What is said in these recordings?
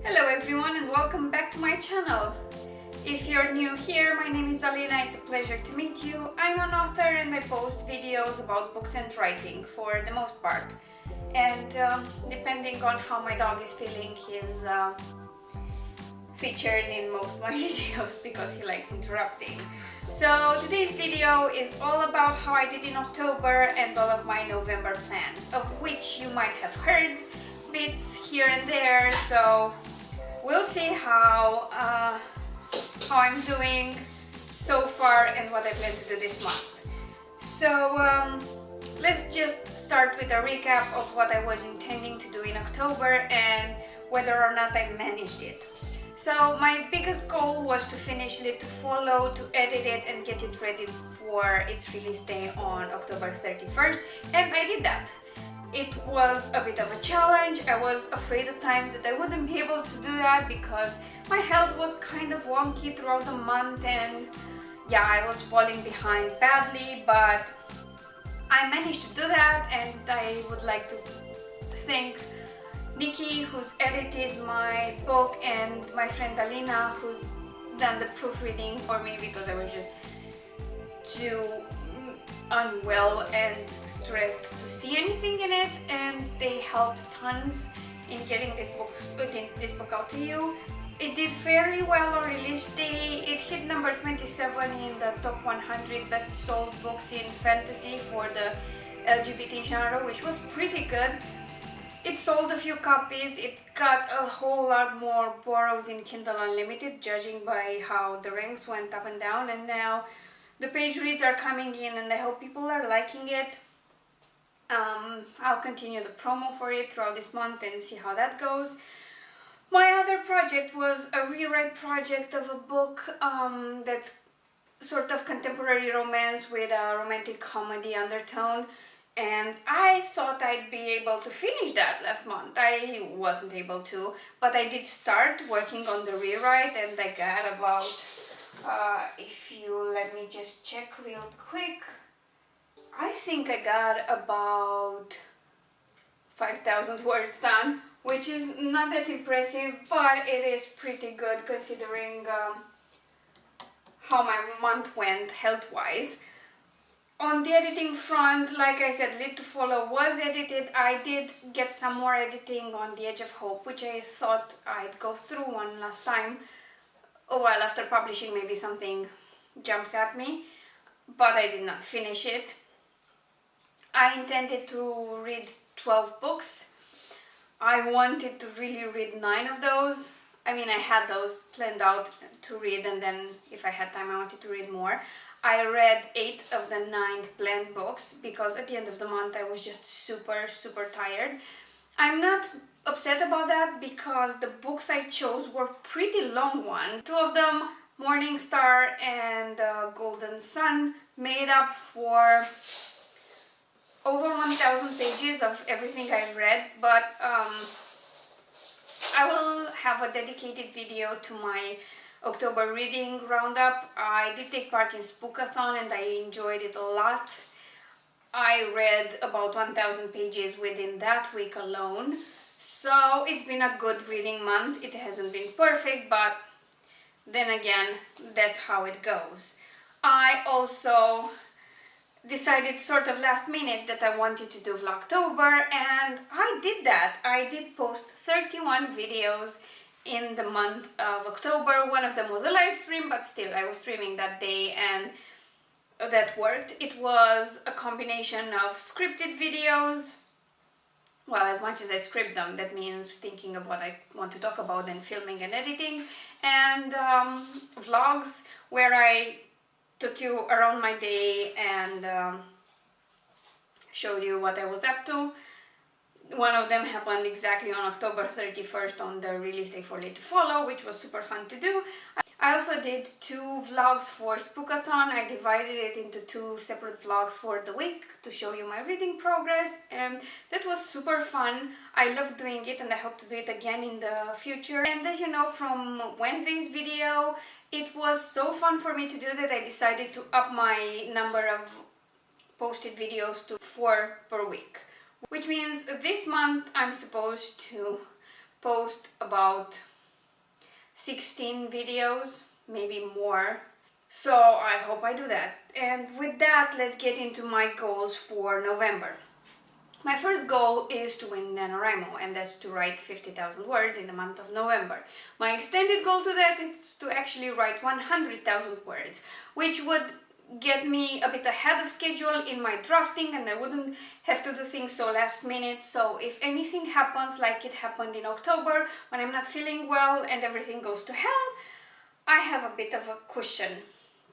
Hello everyone and welcome back to my channel. If you're new here, my name is Alina, it's a pleasure to meet you. I'm an author and I post videos about books and writing for the most part. And depending on how my dog is feeling, he's featured in most of my videos because he likes interrupting. So today's video is all about how I did in October and all of my November plans, of which you might have heard bits here and there, so we'll see how I'm doing so far and what I plan to do this month. So let's just start with a recap of what I was intending to do in October and whether or not I managed it. So my biggest goal was to finish Lit to Follow, to edit it and get it ready for its release day on October 31st, and I did that. It was a bit of a challenge. I was afraid at times that I wouldn't be able to do that because my health was kind of wonky throughout the month and yeah, I was falling behind badly, but I managed to do that, and I would like to thank Nikki, who's edited my book, and my friend Alina, who's done the proofreading for me because I was just too unwell and stressed to see anything in it, and they helped tons in getting this book out to you. It did fairly well on release day. It hit number 27 in the top 100 best sold books in fantasy for the LGBT genre, which was pretty good. It sold a few copies. It got a whole lot more borrows in Kindle Unlimited, judging by how the ranks went up and down, and now the page reads are coming in and I hope people are liking it. I'll continue the promo for it throughout this month and see how that goes. My other project was a rewrite project of a book that's sort of contemporary romance with a romantic comedy undertone, and I thought I'd be able to finish that last month. I wasn't able to, but I did start working on the rewrite, and I got about if you let me just check real quick, I think I got about 5,000 words done, which is not that impressive, but it is pretty good considering how my month went health-wise. On the editing front, like I said, Lit to Follow was edited. I did get some more editing on The Edge of Hope, which I thought I'd go through one last time. A while after publishing, maybe something jumps at me, but I did not finish it. I intended to read 12 books. I wanted to really read 9 of those. I mean, I had those planned out to read, and then if I had time I wanted to read more. I read 8 of the 9 planned books because at the end of the month I was just super tired. I'm not upset about that because the books I chose were pretty long ones. 2 of them, Morning Star and Golden Sun, made up for over 1,000 pages of everything I've read, but I will have a dedicated video to my October reading roundup. I did take part in Spookathon and I enjoyed it a lot. I read about 1,000 pages within that week alone, so it's been a good reading month. It hasn't been perfect, but then again, that's how it goes. I also decided sort of last minute that I wanted to do Vlogtober, and I did that. I did post 31 videos in the month of October. One of them was a live stream, but still I was streaming that day and that worked. It was a combination of scripted videos, well, as much as I script them, that means thinking of what I want to talk about and filming and editing, and vlogs where I took you around my day and showed you what I was up to. One of them happened exactly on October 31st on the release day for Lit to Follow, which was super fun to do. I also did 2 vlogs for Spookathon. I divided it into 2 separate vlogs for the week to show you my reading progress, and that was super fun. I love doing it and I hope to do it again in the future. And as you know from Wednesday's video, it was so fun for me to do that I decided to up my number of posted videos to 4 per week. Which means this month I'm supposed to post about 16 videos, maybe more. So I hope I do that. And with that, let's get into my goals for November. My first goal is to win NaNoWriMo, and that's to write 50,000 words in the month of November. My extended goal to that is to actually write 100,000 words, which would get me a bit ahead of schedule in my drafting, and I wouldn't have to do things so last minute. So if anything happens like it happened in October, when I'm not feeling well and everything goes to hell, I have a bit of a cushion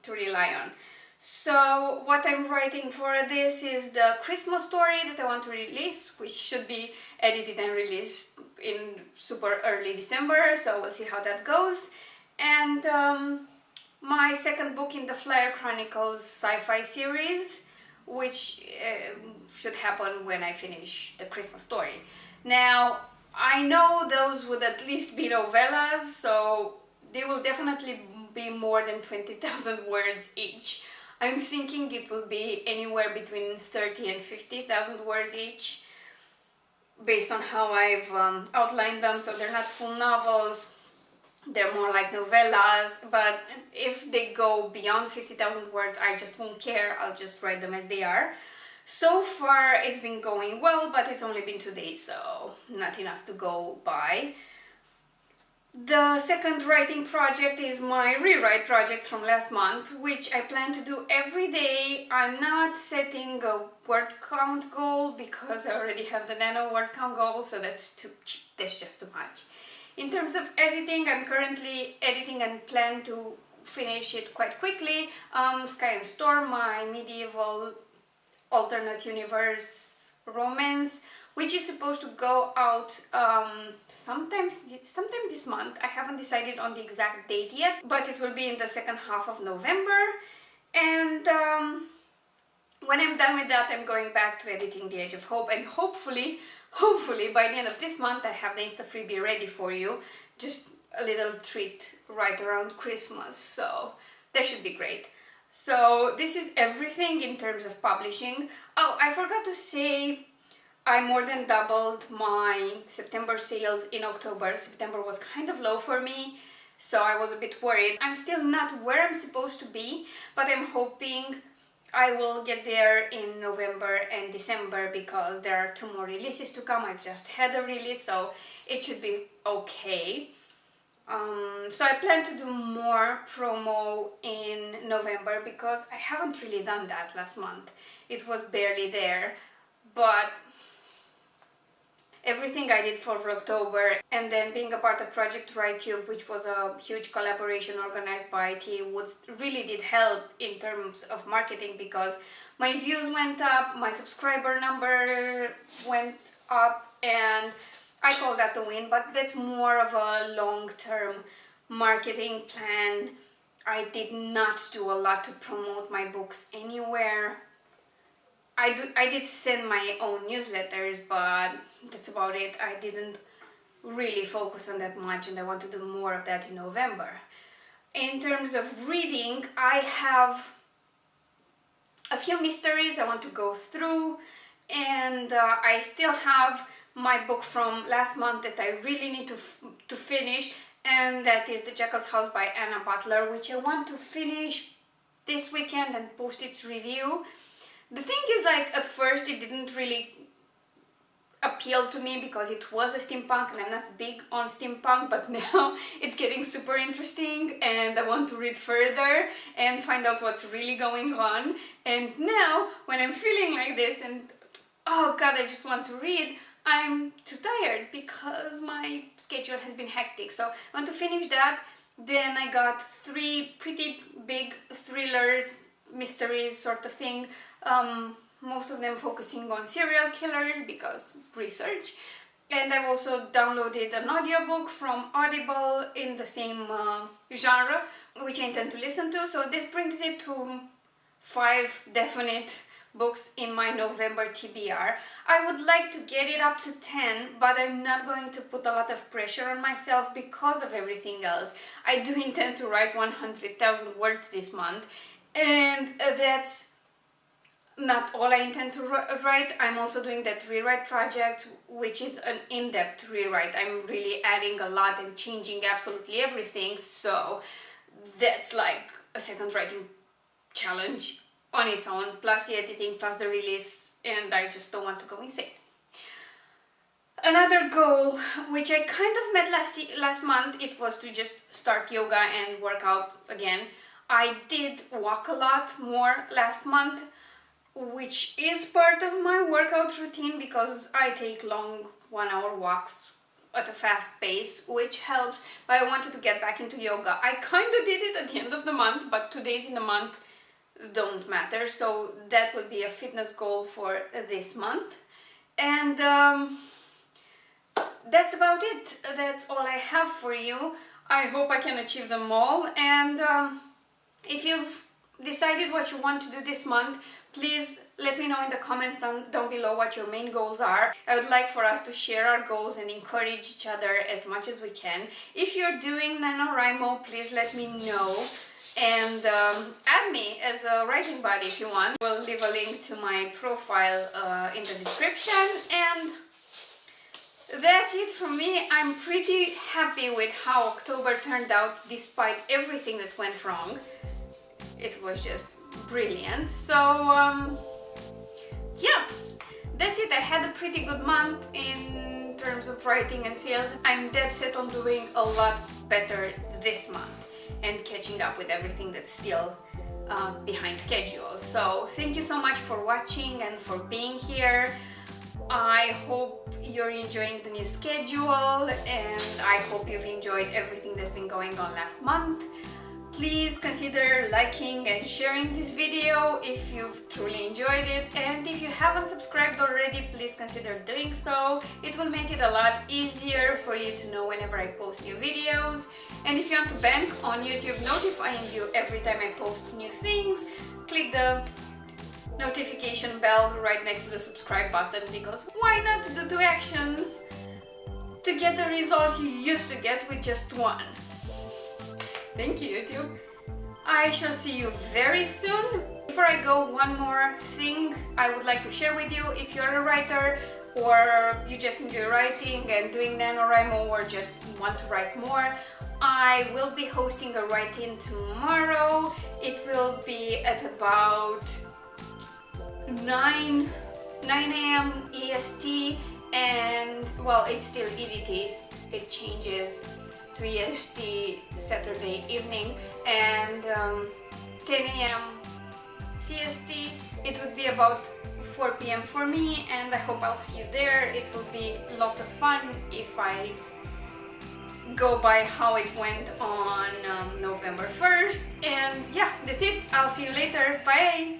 to rely on. So what I'm writing for this is the Christmas story that I want to release, which should be edited and released in super early December, so we'll see how that goes. And my second book in the Flyer Chronicles sci-fi series, which should happen when I finish the Christmas story. Now, I know those would at least be novellas, so they will definitely be more than 20,000 words each. I'm thinking it will be anywhere between 30 and 50,000 words each, based on how I've outlined them. So they're not full novels, they're more like novellas, but if they go beyond 50,000 words, I just won't care. I'll just write them as they are. So far it's been going well, but it's only been 2 days, so not enough to go by. The second writing project is my rewrite project from last month, which I plan to do every day. I'm not setting a word count goal because I already have the nano word count goal, so that's just too much. In terms of editing, I'm currently editing and plan to finish it quite quickly. Sky and Storm, my medieval alternate universe romance, which is supposed to go out sometime this month. I haven't decided on the exact date yet, but it will be in the second half of November. And when I'm done with that, I'm going back to editing The Age of Hope, and hopefully by the end of this month I have the Insta freebie ready for you. Just a little treat right around Christmas, so that should be great. So this is everything in terms of publishing. Oh, I forgot to say, I more than doubled my September sales in October. September was kind of low for me, so I was a bit worried. I'm still not where I'm supposed to be, but I'm hoping I will get there in November and December because there are 2 more releases to come. I've just had a release, so it should be okay. So I plan to do more promo in November because I haven't really done that last month. It was barely there, but everything I did for October, and then being a part of Project Authortube, which was a huge collaboration organized by T. Woods, really did help in terms of marketing because my views went up, my subscriber number went up, and I call that a win, but that's more of a long-term marketing plan. I did not do a lot to promote my books anywhere. I did send my own newsletters, but that's about it. I didn't really focus on that much, and I want to do more of that in November. In terms of reading, I have a few mysteries I want to go through, and I still have my book from last month that I really need to finish, and that is The Jackal's House by Anna Butler, which I want to finish this weekend and post its review. The thing is, like, at first it didn't really appeal to me because it was a steampunk and I'm not big on steampunk, but now it's getting super interesting and I want to read further and find out what's really going on. And now when I'm feeling like this and oh god, I just want to read, I'm too tired because my schedule has been hectic. So I want to finish that. Then I got 3 pretty big thrillers, mysteries sort of thing, most of them focusing on serial killers because research, and I've also downloaded an audiobook from Audible in the same genre, which I intend to listen to. So this brings it to 5 definite books in my November TBR. I would like to get it up to 10, but I'm not going to put a lot of pressure on myself because of everything else. I do intend to write 100,000 words this month, and that's not all I intend to write. I'm also doing that rewrite project, which is an in-depth rewrite. I'm really adding a lot and changing absolutely everything, so that's like a second writing challenge on its own, plus the editing, plus the release, and I just don't want to go insane. Another goal, which I kind of met last month, it was to just start yoga and work out again. I did walk a lot more last month, which is part of my workout routine because I take long 1-hour walks at a fast pace, which helps, but I wanted to get back into yoga. I kind of did it at the end of the month, but 2 days in the month don't matter, so that would be a fitness goal for this month. And that's about it. That's all I have for you. I hope I can achieve them all, and if you've decided what you want to do this month, please let me know in the comments down below what your main goals are. I would like for us to share our goals and encourage each other as much as we can. If you're doing NaNoWriMo, please let me know and add me as a writing buddy if you want. We'll leave a link to my profile in the description, and that's it from me. I'm pretty happy with how October turned out despite everything that went wrong. It was just brilliant. So yeah, that's it. I had a pretty good month in terms of writing and sales. I'm dead set on doing a lot better this month and catching up with everything that's still behind schedule. So thank you so much for watching and for being here. I hope you're enjoying the new schedule, and I hope you've enjoyed everything that's been going on last month. Please consider liking and sharing this video if you've truly enjoyed it, and if you haven't subscribed already, please consider doing so. It will make it a lot easier for you to know whenever I post new videos. And if you want to bank on YouTube notifying you every time I post new things, click the notification bell right next to the subscribe button, because why not do 2 actions to get the results you used to get with just 1? Thank you, YouTube. I shall see you very soon. Before I go, one more thing I would like to share with you. If you're a writer or you just enjoy writing and doing NaNoWriMo, or just want to write more, I will be hosting a write-in tomorrow. It will be at about 9 a.m. EST, and well, it's still EDT. It changes to EST Saturday evening, and 10 a.m. CST. It would be about 4 p.m. for me, and I hope I'll see you there. It will be lots of fun if I go by how it went on November 1st. And yeah, that's it. I'll see you later. Bye!